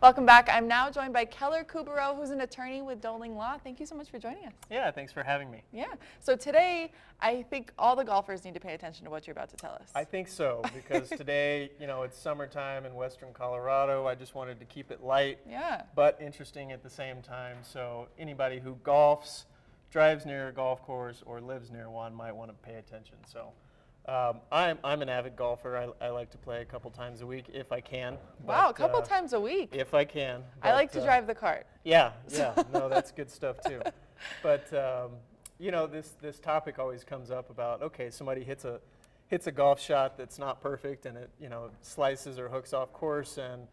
Welcome back. I'm now joined by Keller Kuberow, who's an attorney with Doling Law. Thank you so much for joining us. Yeah, thanks for having me. Yeah. So today, I think all the golfers need to pay attention to what you're about to tell us. I think so, because today, it's summertime in western Colorado. I just wanted to keep it light, but interesting at the same time. So anybody who golfs, drives near a golf course, or lives near one might want to pay attention. So I'm an avid golfer. I like to play a couple times a week if I can. Wow, a couple times a week. If I can. I like to drive the cart. Yeah. No, that's good stuff too. But this topic always comes up about, okay, somebody hits a golf shot that's not perfect, and it slices or hooks off course and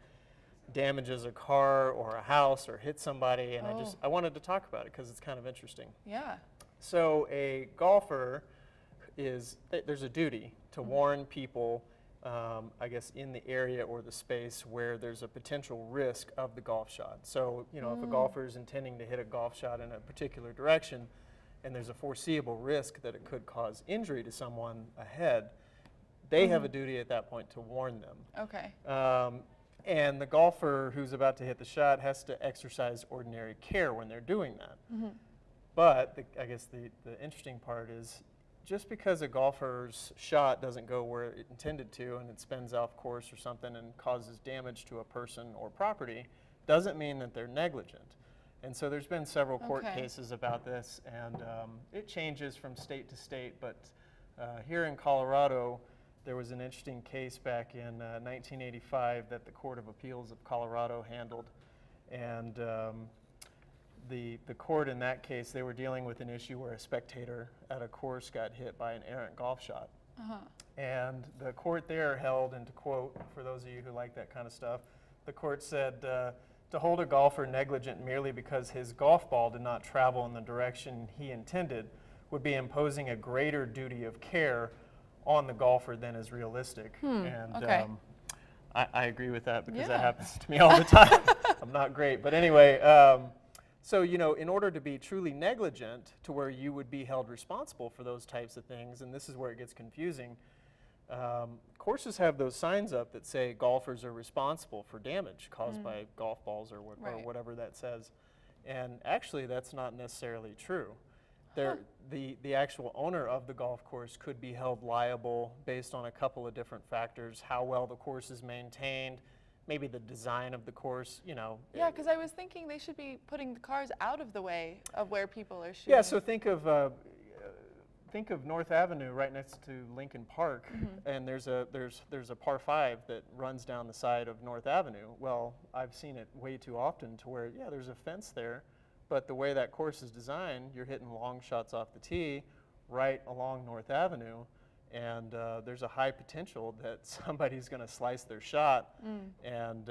damages a car or a house or hits somebody, and I wanted to talk about it because it's kind of interesting. Yeah. So a golfer there's a duty to warn people, I guess, in the area or the space where there's a potential risk of the golf shot. So, if a golfer is intending to hit a golf shot in a particular direction and there's a foreseeable risk that it could cause injury to someone ahead, they have a duty at that point to warn them. Okay. And the golfer who's about to hit the shot has to exercise ordinary care when they're doing that. But I guess the interesting part is, just because a golfer's shot doesn't go where it intended to and it spins off course or something and causes damage to a person or property, doesn't mean that they're negligent. And so there's been several court cases about this, and it changes from state to state, but here in Colorado, there was an interesting case back in 1985 that the Court of Appeals of Colorado handled, and the court in that case, they were dealing with an issue where a spectator at a course got hit by an errant golf shot. And the court there held, and to quote, for those of you who like that kind of stuff, the court said, to hold a golfer negligent merely because his golf ball did not travel in the direction he intended would be imposing a greater duty of care on the golfer than is realistic. And I agree with that, because that happens to me all the time. I'm not great, but anyway, so, in order to be truly negligent, to where you would be held responsible for those types of things, and this is where it gets confusing, courses have those signs up that say golfers are responsible for damage caused by golf balls or whatever that says. And actually, that's not necessarily true. The actual owner of the golf course could be held liable based on a couple of different factors: how well the course is maintained, maybe the design of the course, Yeah, because I was thinking they should be putting the cars out of the way of where people are shooting. Yeah, so think of North Avenue right next to Lincoln Park, and there's a par 5 that runs down the side of North Avenue. Well, I've seen it way too often to where, there's a fence there, but the way that course is designed, you're hitting long shots off the tee right along North Avenue. And there's a high potential that somebody's going to slice their shot and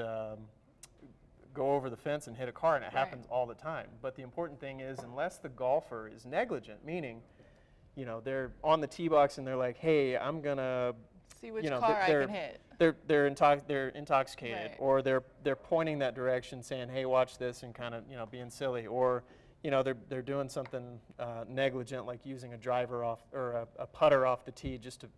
go over the fence and hit a car, and it happens all the time. But the important thing is, unless the golfer is negligent, meaning, they're on the tee box and they're like, hey, I'm going to see which car I can hit. They're intoxicated, or they're pointing that direction saying, hey, watch this, and kind of, being silly, or they're doing something negligent, like using a driver off or a putter off the tee just to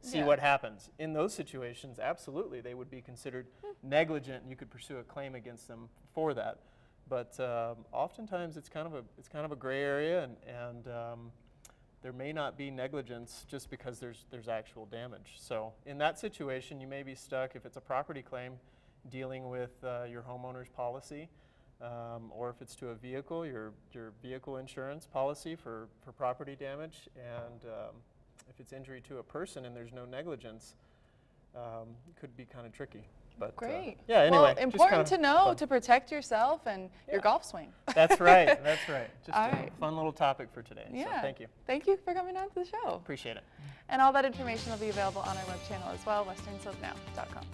see what happens. In those situations, absolutely, they would be considered negligent, and you could pursue a claim against them for that. But oftentimes, it's kind of a gray area, and there may not be negligence just because there's actual damage. So in that situation, you may be stuck, if it's a property claim, dealing with your homeowner's policy. Or if it's to a vehicle, your vehicle insurance policy for property damage, and if it's injury to a person and there's no negligence, it could be kind of tricky. But great. Anyway. Well, important to know to protect yourself and your golf swing. That's right. That's right. Just a fun little topic for today. Yeah. So thank you. Thank you for coming on to the show. Appreciate it. And all that information will be available on our web channel as well, westernsilknow.com.